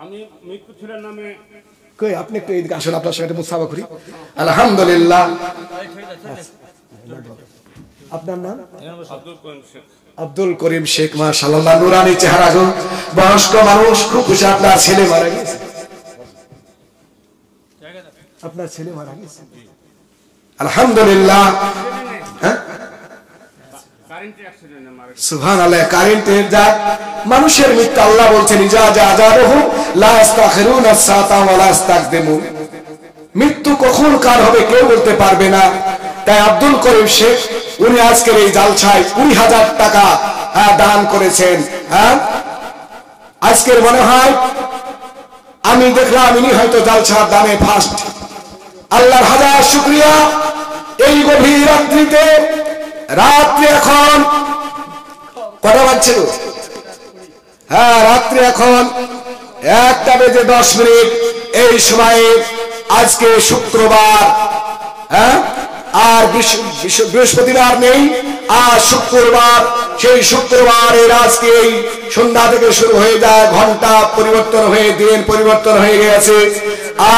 আমি মৃত্যু ছেলের নামে কই আপনি একটু এদিকে আসুন, আপনার সঙ্গে মুসাফা করি। আলহামদুলিল্লাহ। আপনার নাম? আব্দুল করিম শেখ। মাশাআল্লাহ, নুরানি চেহারা গো, বয়স্ক মানুষ, খুব খুশি। আপনার ছেলে মারা গেছে? আপনার ছেলে মারা গেছে? আলহামদুলিল্লাহ। হ্যাঁ, সুবহানাল্লাহ। কারেন্টের যা মানুষের মৃত্যু, আল্লাহ বলছেন, ইজা জাআজারুহু লা ইস্তাখিরুনা সাতা ওয়া লা ইস্তাকদিমুন। মৃত্যু কখন কার হবে কেউ বলতে পারবে না। তাই আব্দুল করিম শেখ, উনি আজকের এই জালসায় 20,000 টাকা দান করেছেন। আজকের মনে হয় আমি দেখলাম ইনি হয়তো জালসার দানে ফার্স্ট। আল্লাহর হাজার শুকরিয়া। এই গভীর রাত্রিতে, রাত্রি এখন কটা বাজছে? হ্যাঁ, রাত্রি এখন 1:10। এই সময়ে আজকে শুক্রবার, হ্যাঁ, আর বৃহস্পতিবার নেই, আর শুক্রবার। সেই শুক্রবারের আজকে এই সন্ধ্যা থেকে শুরু হয়ে যায়, ঘন্টা পরিবর্তন হয়ে দিন পরিবর্তন হয়ে গেছে।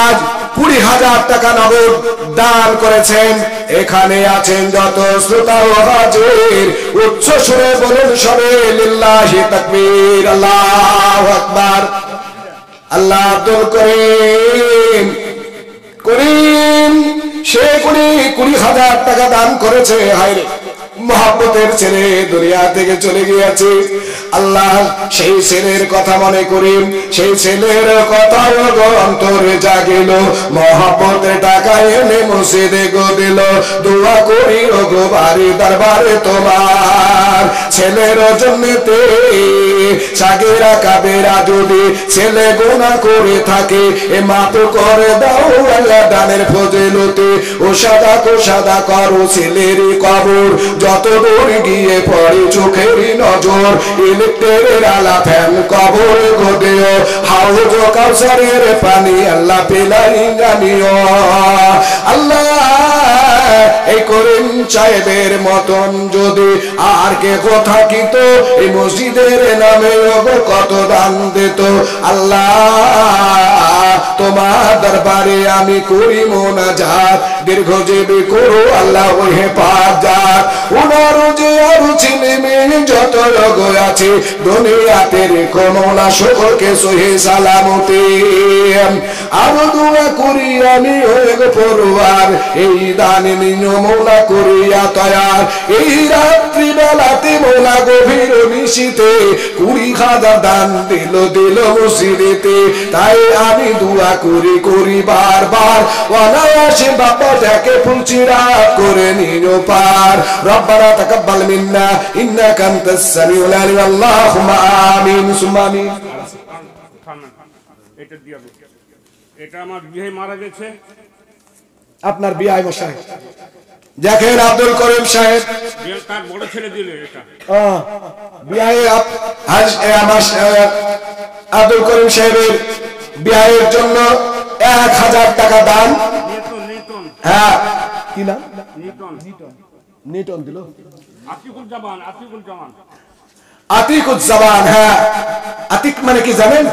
আজ 20,000 টাকা নগদ দান করেছেন। এখানে আছেন যত শ্রোতা ও হাজির, উচ্চ সুরে বলুন সবে লিল্লাহি তাকবীর, আল্লাহু আকবার। আল্লাহ আব্দুল করিম সে 20,000 টাকা দান করেছে। হায়রে, মহব্বতের ছেলে দুনিয়া থেকে চলে গিয়েছে। আল্লাহ সেই ছেলের কথা মনে করি, সেই ছেলের কথা অন্তরে জাগিল, মহব্বতের টাকা এনে মসজিদে গো দিল। দোয়া করি ও গো বাড়ি দরবারে তোমার, ছেলের জন্যতে সাগেরা কাবেরা যদি ছেলে গুনাহ করে থাকে, এ মাফ করে দাও আল্লাহ দানের ফজিলতে। ও সাদা কো সাদা করো ছেলের কবর, যত দূর গিয়ে পড়ে চোখের নজর। ইলেকট্রিকের আলা ফ্যান কবর গোদেও, হাউজ কাউসারের পানি আল্লাহ পেলাই জানিও। আল্লাহ এই করিম সাহেবের মতন যদি আর কে থাকিত, এই মসজিদের নামে কত দান দিত। আল্লাহ তোমার দরবারে আমি করি মোনাজাত, দীর্ঘজীবী করো আল্লাহ ওই হেফাজত। ওনার যে আরো ছেলে মেয়ে যত লোক আছে দুনিয়াতে রেখো মৌলা সকলকে সহি সালামতে। আরো দোয়া করি আমি হয়ে গো পরোয়ার, এই দান নিও মৌলা করিয়া তয়ার। এই রাত্রি বেলাতে মৌলা গভীর নিশীতে 20,000 দান দিল মসজিদেতে। তাই আমি দোয়া করি বারবার, অনায়াসে বাবা এটাকে পুঁচিরা করে নিও পার। রব্বানা তাকাব্বাল মিন্না ইন্নাকা আনতাস সামিউল আলিম। আল্লাহুম্মা আমিন সুম্মা আমিন। এটা দিয়ে দাও। এটা আমার বিয়ে মারা গেছে। আপনার বিআই মশাই দেখেন আব্দুল করিম সাহেব তার বড় ছেলে দিলে এটা। বিআই আমার আব্দুল করিম সাহেবের বিআইয়ের জন্য 1000 টাকা দান। হ্যাঁ কি নাম? নিটন দিল। আতিকুজ্জামান। হ্যাঁ আতিক মানে কি জানেন?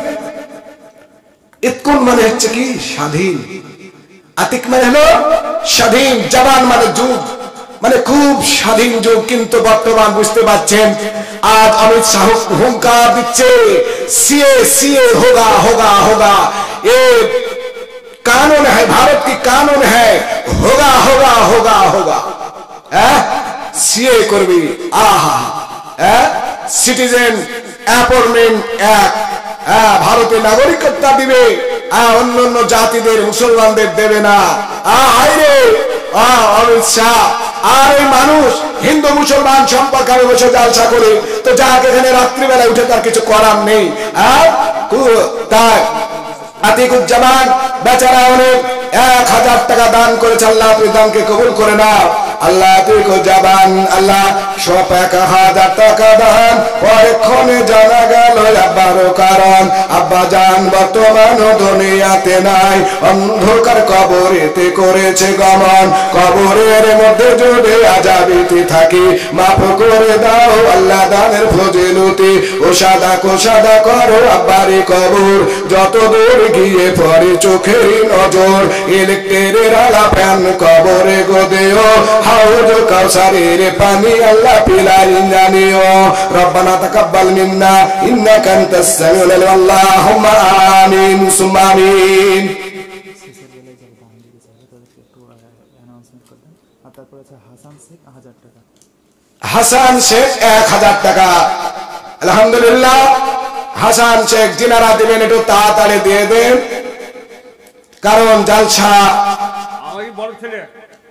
ইতকুন মানে হচ্ছে কি স্বাধীন। আতিক মানে হলো স্বাধীন, জবান মানে যুগ, মানে খুব স্বাধীন যুগ। কিন্তু বর্তমান বুঝতে পারছেন আজ অমিত শাহ হুঙ্কার দিচ্ছে सीए सीए होगा होगा होगा, ये कानून है, भारत की कानून है, होगा होगा होगा होगा। सीए করবি আহা সিটিজেন অ্যাপয়েন্টমেন্ট অ্যাক্ট, ভারতে নাগরিকত্ব দিবে, অন্য অন্য জাতিদের মুসলমানদের দেবে না। আরে অমিত শাহ আর এই মানুষ হিন্দু মুসলমান সম্পর্কে আমি বসে জালসা করি তো যাকে এখানে রাত্রিবেলায় উঠে তার কিছু করার নেই। তাই আতিকুজ্জামান বেচারা অনেক 1000 টাকা দান করেছে। আল্লাহ আপনি দানকে কবুল করে নাও। আল্লাহ আতিকুজ্জামান আল্লাহ সব 1000 টাকা দান পরক্ষণে জানা গেল আব্বারও কারণ। আব্বা জান বর্তমান দুনিয়াতে নাই, অন্ধকার কবরেতে করেছে গমন। কবরের মধ্যে যদি আযাবিতে থাকি মাফ করে দাও আল্লাহ দানের ফজিলতি। ও সাদা কোসাদা করো আব্বারে কবর, যত দূর গিয়ে পড়ে চোখের নজর। ইলেকট্রিকের আলা ফ্যান কবরে গোদেও, হাউজ কাউসারের পানি আল্লাহ পিলাই জানিও। রব্বানা তাকাব্বাল মিন্না ইন্নাকা আনতাস সামিউল আলিম। আল্লাহুম্মা আমিন সুম্মা আমিন। হাসান শেখ 1000 টাকা। আলহামদুলিল্লাহ হাসান শেখ যিনারা দিবেন একটু তাড়াতাড়ি দিয়ে দেন, কারণ জালসা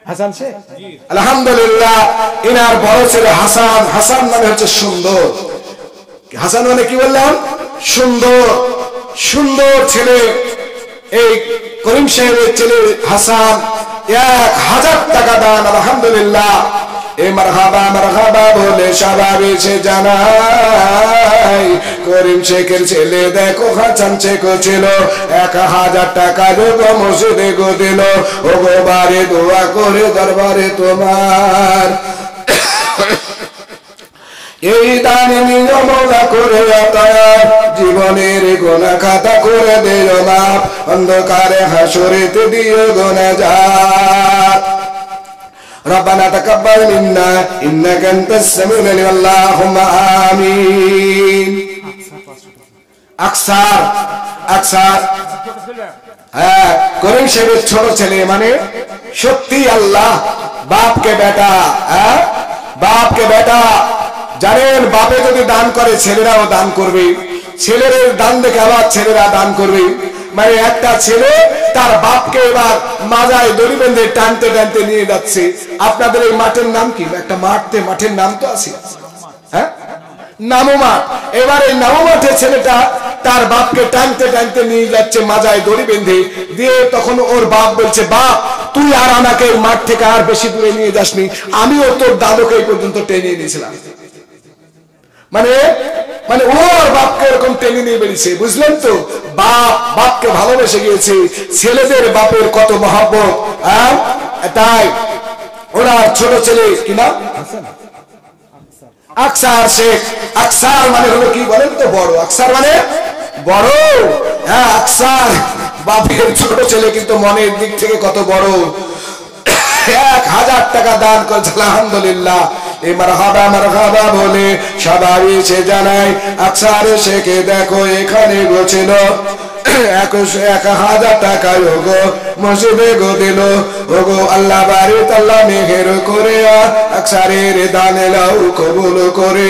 হাসান শেখ আলহামদুলিল্লাহ ইনার বড় ছেলে হাসান। হাসান মানে হচ্ছে সুন্দর। হাসান মানে কি বললাম? সুন্দর। সুন্দর ছেলে এই করিম সাহেবের ছেলে হাসান 1000 টাকা দান। আলহামদুলিল্লাহ এ মারহাবা মারহাবা বলে সবাই এসে জানাই করিম শেখের ছেলে দেখো হাসান শেখ ছিল 1000 টাকা যোগ মসজিদে গো দিল। ও গো বারে দোয়া করে দরবারে তোমার এই দান নিয়ম করে আতায়াত, জীবনের গুনাহ খাতা করে দিও মাফ, অন্ধকারে হাসরেতে দিও গুনাহগার। রব্বানা তাকাব্বাল মিন্না ইন্নাকা আনতাস সামিউল আলিম। আল্লাহুম্মা আমিন। আকসার আকসার করিম সাহেবের ছোট ছেলে, মানে সত্যি আল্লাহ বাপকে বেটা, বাপকে বেটা। জানেন বাপে যদি দান করে ছেলেরাও দান করবে, ছেলের দান দেখে আবার ছেলেরা দান করবে। মানে একটা ছেলে তার বাপকে এবার মাজায় দড়ি বেঁধে টানতে টানতে নিয়ে যাচ্ছে। আপনাদের এই মাঠের নাম কি? একটা মাঠের নাম তো আছে, হ্যাঁ নামো মাঠ। এবার এই নামো মাঠে ছেলেটা তার বাপকে টানতে টানতে নিয়ে যাচ্ছে মাজায় দড়ি বেঁধে দিয়ে। তখন ওর বাপ বলছে, বাপ তুই আর আমাকে মাঠ থেকে আর বেশি দূরে নিয়ে যাসনি, আমিও তোর দাদুকে এই পর্যন্ত টেনে নিয়েছিলাম। মানে মানে ওর বাপকে এরকম টেনে নিয়ে বেরিয়েছে, বুঝলেন তো? বাপ বাপকে ভালোবেসে গিয়েছে। ছেলেদের বাপের কত মহব্বত। তাই ওনার ছোট ছেলে কি নাম? আকসার শেখ। আকসার মানে হলো কি বলেন তো? বড়। আকসার মানে বড়। হ্যাঁ আকসার বাপের ছোট ছেলে, কিন্তু মনের দিক থেকে কত বড়। 1000 টাকা দান করেছে। আলহামদুলিল্লাহ এই মারহাবা মারহাবা বলে সবাই এসে জানাই আকসার শেখে দেখো এখানে গোছিল 1000 টাকা ওগো মসজিদে গো দিল। ওগো আল্লাহ বাড়িত আল্লাহ মেঘের করে আকসারের দানে লাউ কবুল করে।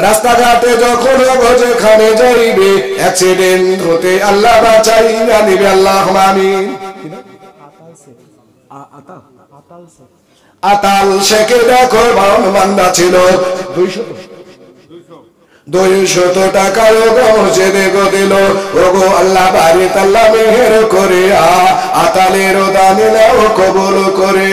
রাস্তাঘাটে যখন যেখানে যাইবে অ্যাক্সিডেন্ট হতে আল্লাহ বাঁচাইয়া নিবে। আল্লাহুম্মা আমিন। আতাল শেখে দেখো বান্দা ছিল 200 টাকা মসজিদে গো দিল। ওগো আল্লাহ বাড়ি তাল্লা মেহের করে আতালের দান নাও কবুল করে।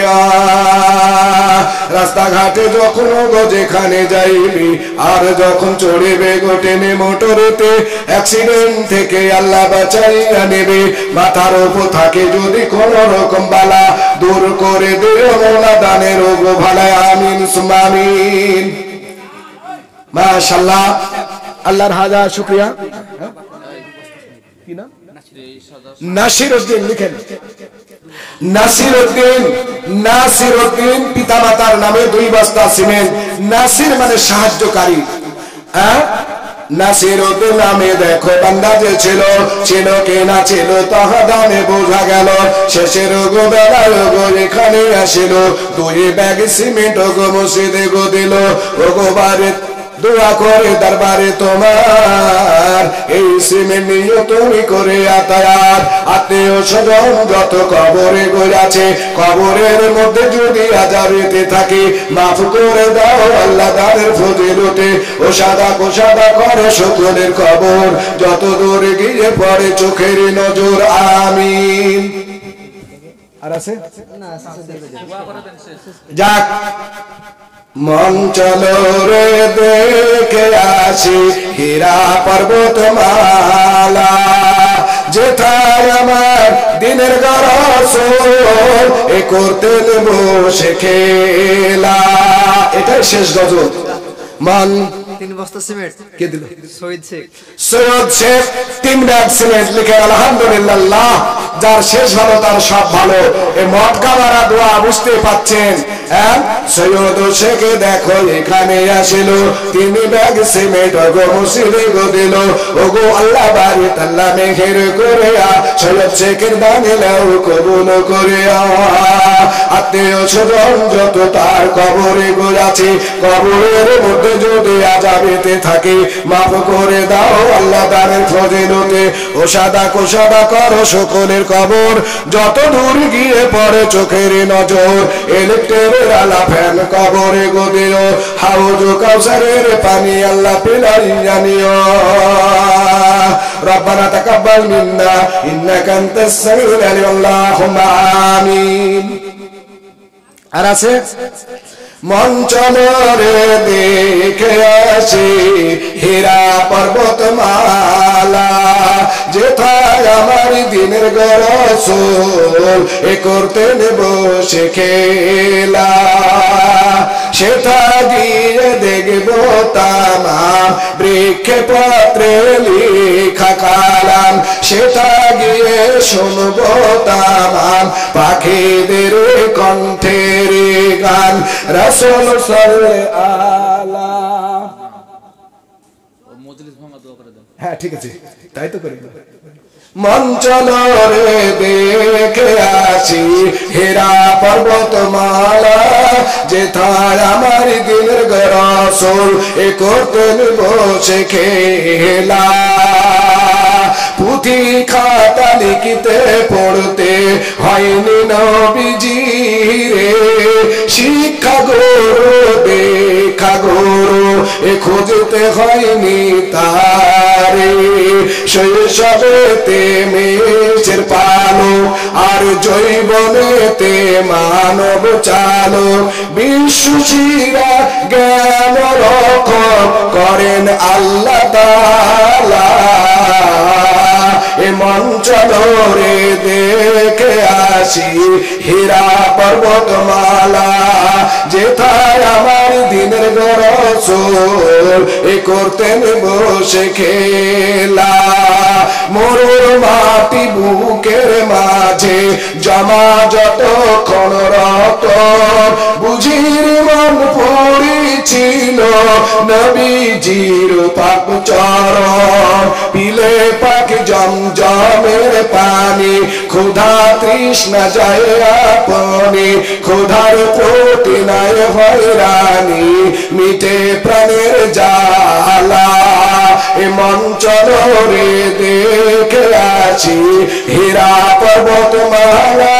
রাস্তাঘাটে যখন গো যেখানে যাইবি আর যখন চড়িবে গো টেনে মোটরেতে, অ্যাক্সিডেন্ট থেকে আল্লাহ বাঁচাইয়া নেবে। মাথার উপর থাকে যদি কোন রকম বালা, দূর করে দিও মোলা দানের গো ভালা। আমিন সুম্মা আমিন। মাশাআল্লাহ, আল্লাহর হাজার শুকরিয়া। কি নাম? নাসিরউদ্দিন লিখেন। নাসিরউদ্দিন পিতামাতার নামে 2 বস্তা সিমেন্ট। নাসির মানে সাহায্যকারী। নাসিরউদ্দিন নামে দেখো বান্দা যে ছিল কে না ছিল তাহা দানে বোঝা গেল। শেষের গো বেলায় গো এখানে আসিল, 2 ব্যাগ সিমেন্ট গো মসজিদে গো দিল। ওগো বাড়ি দোয়া করে দরবারে তোমার, এই সিমেন্ট নিয়ে তুমি করে আতায়াত। আত্মীয় স্বজন যত কবরে গড়াছে, কবরের মধ্যে যদি আযাবেতে থাকে, মাফ করে দাও আল্লাহ দানের ফজিলতে। ও সাদা কোসাদা করে সকলের কবর, যত দূর গিয়ে পড়ে চোখের নজর। আমিন। আর আছে যাক। মন চলো রে দেখে আসি হীরা পর্বত মালা, যেথায় আমার দিনের গরসল এ করতে বসে খেলা। এটাই শেষ গজল। মন 3 বস্তা সিমেন্ট কে দিল? শহীদ শেখ। সৈয়দ শেখ 3 ব্যাগ সিমেন্ট লিখে আলহামদুলিল্লাহ। যার শেষ ভালো তার সব ভালো। এই মটকা মারা দোয়া বুঝতে পাচ্ছেন। সৈয়দ শেখ দেখো এখানে আসিল, 3 ব্যাগ সিমেন্ট গো মসজিদে গো দিল। ওগো আল্লাহ বাড়ি তাল্লা মেহের করে সৈয়দ শেখের দানে লাও কবুল করে। আত্মীয় স্বজন যত তার কবরে গো আছে, কবরের মধ্যে যদি আযাবেতে থাকে, মাফ করে দাও আল্লাহ দানের ফজিলতে। ও সাদা কোসাদা করো সকলের কবর, যত দূর গিয়ে পড়ে চোখের নজর। ইলেকট্রিকের আলা ফ্যান কবরে গো দিও, হাউজ কাউসারের পানি আল্লাহ পিলাই জানিও। রব্বানা তাকাব্বাল মিন্না ইন্নাকা আনতাস সামিউল আলিম। আল্লাহুম্মা আমিন। আর আছে মন চলো রে দেখে আসি হীরা পর্বত মালা, যেথায় আমার দিনের গরসল এ করতে বসে খেলা। সেটা গিয়ে দেখব তামাম বৃক্ষে পত্রে লেখা কালাম, সেটা গিয়ে শুনব তামাম পাখিদের কণ্ঠের গান। রাসূল সাল্লাল্লাহু আলাইহি। হ্যাঁ ঠিক আছে, তাই তো করি। মন চলো রে দেখে আসি হীরা পর্বত মালা, যেথায় আমার দিনের গরসল এ করতেন বসে খেলা। পুঁথি খাতা লিখিতে পড়তে হয়নি নবীজি রে, শিক্ষা গুরু দেখা গুরু এ খুঁজতে হয়নি তারে। শৈশবেতে মেষের পালো আর জৈবনেতে মানব চালো, বিশ্বশিরা জ্ঞান রক্ষণ করেন আল্লাহ তাআলা। এ মন চলো রে দেখে আসি হীরা পর্বত মালা, যেথায় আমার দিনের গরসল এ করতেন বসে খেলা। মরুর মাটি বুকের মাঝে জমা যতক্ষণ রতন, বুঝির মন পরিচয় ছিল নবীজির পাক চরণ পিলে পাক জমজমের পানি ক্ষুধা তৃষ্ণা যায় আপনি ক্ষুধার প্রতি নাই হয়রানি মিটে প্রাণের জ্বালা এ মঞ্চল রে দেখে আছি হীরা পর্বত মালা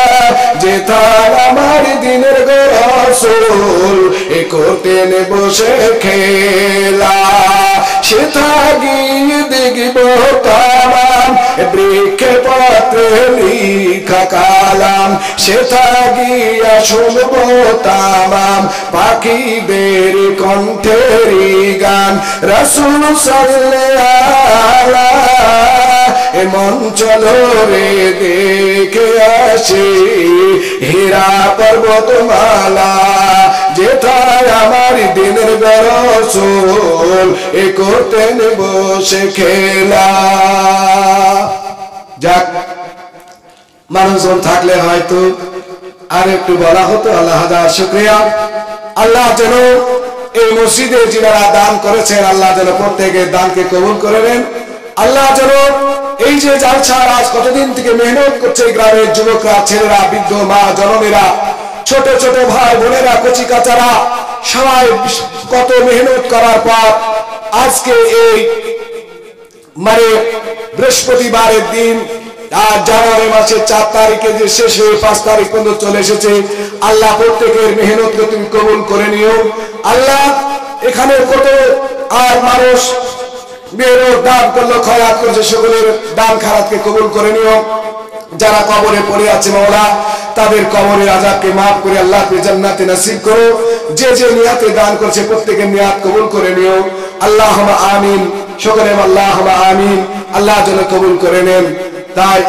যেথার আমার দিনের রাসূল এ করতেন বসে খেলা সেথা গিয়ে দেখব তামাম বৃক্ষে পত্রে লিখা কালাম সেথা গিয়া শুনব তামাম পাখিদের কণ্ঠের গান রাসূল সাল্লাল্লাহু এ মঞ্চল রে দেখে আসি হীরা পর্বতমালা যেথায় আমার দিনের রাসূল এ করতেন বসে খেলা। যাক, মানুষজন থাকলে হয়তো আর একটু বলা হতো। আল্লাহ হাজার শুকরিয়া। আল্লাহ যেন এই মসজিদে যিনারা দান করেছেন আল্লাহ যেন প্রত্যেকের দানকে কবুল করে নেন। আল্লাহ যেন এই যে জালসার আজ কতদিন থেকে মেহনত করছে গ্রামের যুবকরা, ছেলেরা, বৃদ্ধ মা জননীরা, ছোট ছোট ভাই বোনেরা, কচি কাচারা সবাই কত মেহনত করার পর আজকে এই বৃহস্পতিবারের দিন আর জানুয়ারি মাসের 4 তারিখে যে শেষ হয়ে 5 তারিখ পর্যন্ত চলে এসেছে। আল্লাহ প্রত্যেকের মেহনতকে তুমি কবুল করে নিও। আল্লাহ এখানে কত আর মানুষ মেহনত দান করলো, খয়রাত করছে, সকলের দান খারাতকে কবুল করে নিও। যারা কবরে পড়ে আছে মাওলা তাদের কবরের আযাবকে maaf করে আল্লাহ কে জান্নাতে নসিব করো। যে যে নিয়াতে দান করছে প্রত্যেকের নিয়াত কবুল করে নিও। আল্লাহুম্মা আমিন। সকলে আল্লাহুম্মা আমিন। আল্লাহ যেন কবুল করে নেন। তাই